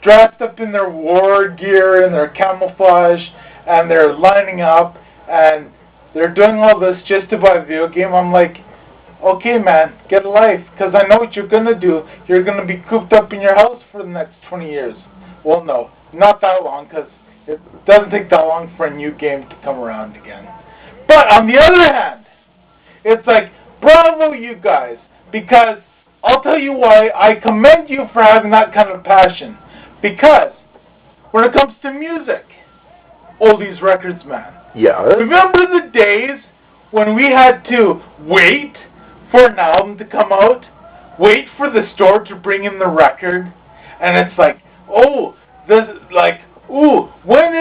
dressed up in their war gear and their camouflage, and they're lining up, and they're doing all this just to buy a video game. I'm like, okay, man, get a life, because I know what you're going to do. You're going to be cooped up in your house for the next 20 years. Well, no, not that long, because it doesn't take that long for a new game to come around again. But on the other hand, it's like, bravo, you guys, because I'll tell you why I commend you for having that kind of passion. Because when it comes to music, oldies records, man. Yeah. Remember the days when we had to wait for an album to come out, wait for the store to bring in the record, and it's like, oh, when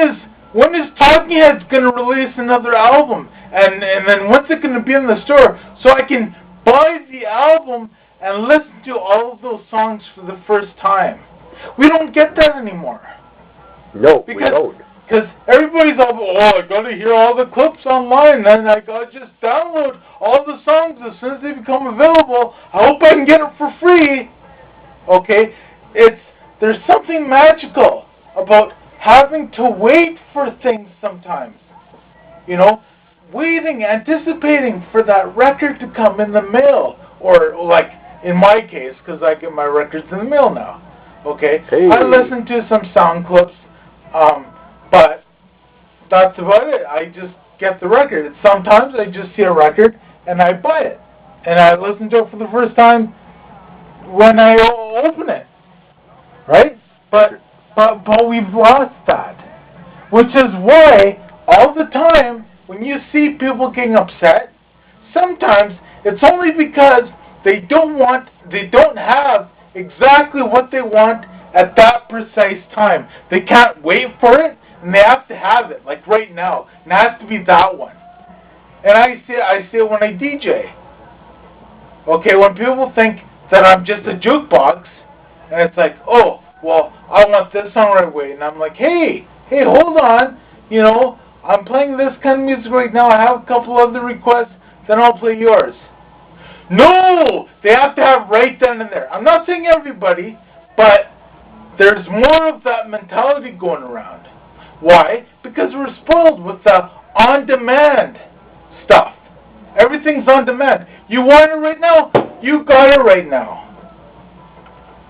is Talking Heads gonna release another album, and then when's it gonna be in the store so I can buy the album and listen to all of those songs for the first time? We don't get that anymore. No, we don't. Because everybody's all, I gotta hear all the clips online, and I gotta just download all the songs as soon as they become available. I hope I can get it for free. Okay? There's something magical about having to wait for things sometimes. You know? Waiting, anticipating for that record to come in the mail. Or, like, in my case, because I get my records in the mail now. Okay? Hey. I listen to some sound clips, but that's about it. I just get the record. Sometimes I just see a record and I buy it. And I listen to it for the first time when I open it. Right? But we've lost that. Which is why all the time when you see people getting upset, sometimes it's only because they don't have exactly what they want at that precise time. They can't wait for it, and they have to have it, like right now. And it has to be that one. And I see it when I DJ. Okay, when people think that I'm just a jukebox, and it's like, oh, well, I want this song right away. And I'm like, hey, hold on. You know, I'm playing this kind of music right now. I have a couple other requests, then I'll play yours. No! They have to have right then and there. I'm not saying everybody, but there's more of that mentality going around. Why? Because we're spoiled with the on-demand stuff. Everything's on demand. You want it right now? You got it right now.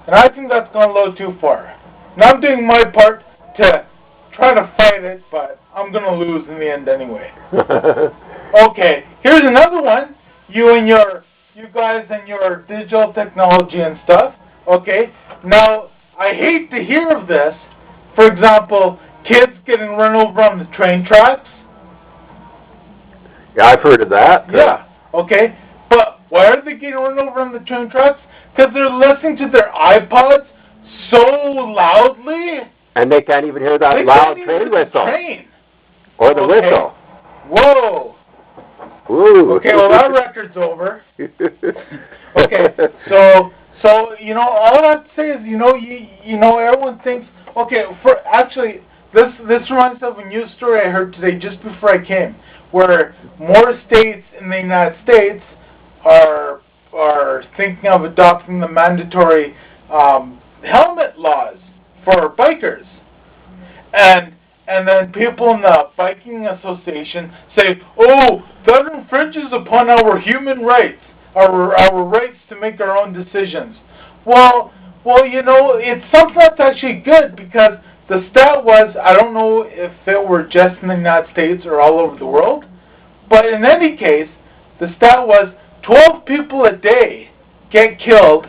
And I think that's gone a little too far. And I'm doing my part to try to fight it, but I'm going to lose in the end anyway. Okay, here's another one. You guys and your digital technology and stuff. Okay, now I hate to hear of this. For example, kids getting run over on the train tracks. Yeah, I've heard of that. Yeah, okay. But why are they getting run over on the train tracks? Because they're listening to their iPods so loudly. And they can't even hear that loud train whistle. Or the whistle. Whoa. Ooh. Okay, well that record's over. Okay, so you know, all I have to say is, you know, everyone thinks. Okay, this reminds me of a news story I heard today just before I came, where more states in the United States are thinking of adopting the mandatory helmet laws for bikers, and then people in the biking association say, oh, that infringes upon our human rights, our rights to make our own decisions. Well, you know, it's something that's actually good, because the stat was, I don't know if it were just in the United States or all over the world, but in any case, the stat was 12 people a day get killed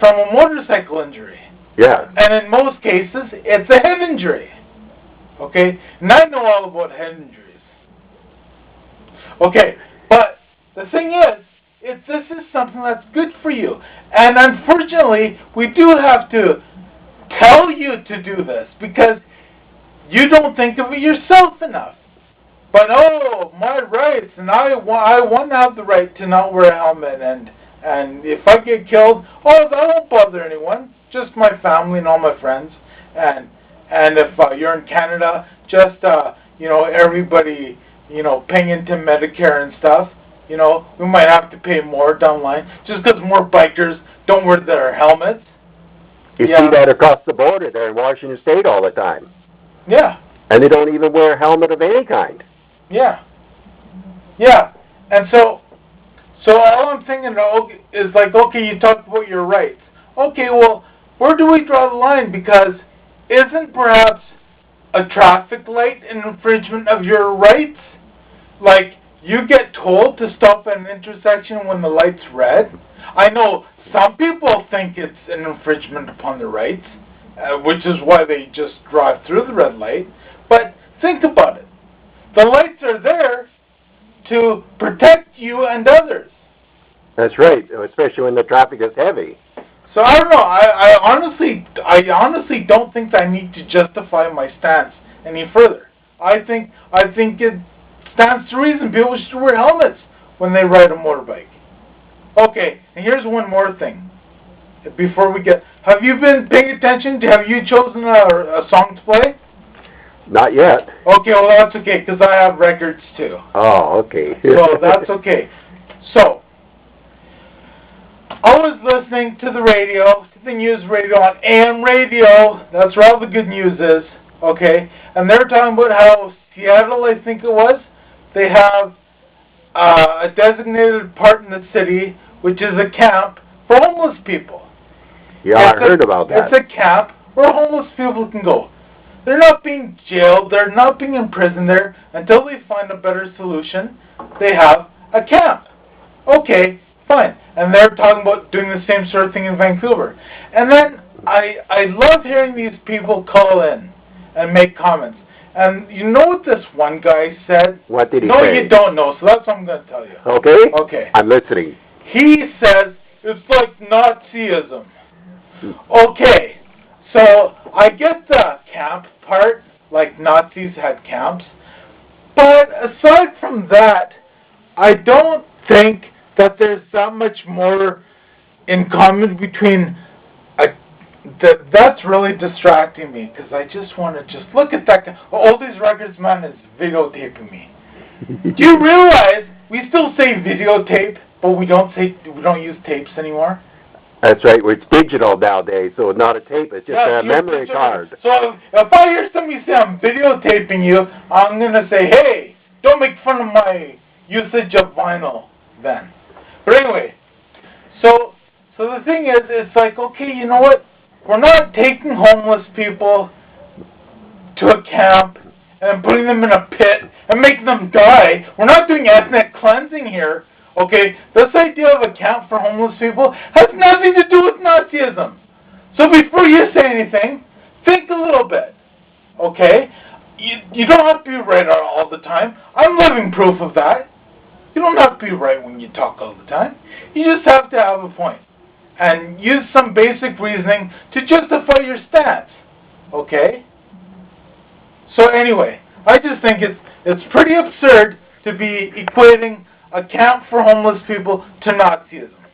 from a motorcycle injury. Yeah. And in most cases, it's a head injury. Okay? And I know all about head injuries. Okay, but the thing is, this is something that's good for you. And unfortunately, we do have to tell you to do this, because you don't think of it yourself enough. But, oh, my rights, and I want to have the right to not wear a helmet, and if I get killed, oh, that won't bother anyone, just my family and all my friends. And if you're in Canada, just, you know, everybody, you know, paying into Medicare and stuff, you know, we might have to pay more down the line, just because more bikers don't wear their helmets. You see that across the border there in Washington State all the time. Yeah. And they don't even wear a helmet of any kind. Yeah. Yeah. And so all I'm thinking is like, okay, you talked about your rights. Okay, well, where do we draw the line? Because isn't perhaps a traffic light an infringement of your rights? Like, you get told to stop at an intersection when the light's red. I know some people think it's an infringement upon their rights, which is why they just drive through the red light. But think about it. The lights are there to protect you and others. That's right, especially when the traffic is heavy. So I don't know. I honestly don't think I need to justify my stance any further. I think it stands to reason people should wear helmets when they ride a motorbike. Okay, and here's one more thing. Before we get, have you been paying attention? Have you chosen a song to play? Not yet. Okay, well that's okay, because I have records too. Oh, okay. So that's okay. So, I was listening to the radio, to the news radio on AM radio. That's where all the good news is, okay? And they're talking about how Seattle, I think it was, they have a designated part in the city, which is a camp for homeless people. Yeah, I heard about that. It's a camp where homeless people can go. They're not being jailed. They're not being imprisoned there until they find a better solution. They have a camp. Okay, fine. And they're talking about doing the same sort of thing in Vancouver. And then I love hearing these people call in and make comments. And you know what this one guy said? What did he say? No, you don't know, so that's what I'm going to tell you. Okay. Okay. I'm listening. He says it's like Nazism. Okay, so I get the camp part, like Nazis had camps, but aside from that, I don't think that there's that much more in common between. That's really distracting me, because I just want to just look at that guy. All these records man is videotaping me. Do you realize we still say videotape, but we don't use tapes anymore? That's right. It's digital nowadays, so it's not a tape. It's just a memory card. So if I hear somebody say I'm videotaping you, I'm going to say, hey, don't make fun of my usage of vinyl then. But anyway, so the thing is, it's like, okay, you know what? We're not taking homeless people to a camp and putting them in a pit and making them die. We're not doing ethnic cleansing here. Okay, this idea of a camp for homeless people has nothing to do with Nazism. So before you say anything, think a little bit. Okay? You don't have to be right all the time. I'm living proof of that. You don't have to be right when you talk all the time. You just have to have a point. And use some basic reasoning to justify your stance. Okay? So anyway, I just think it's pretty absurd to be equating a camp for homeless people to Nazism.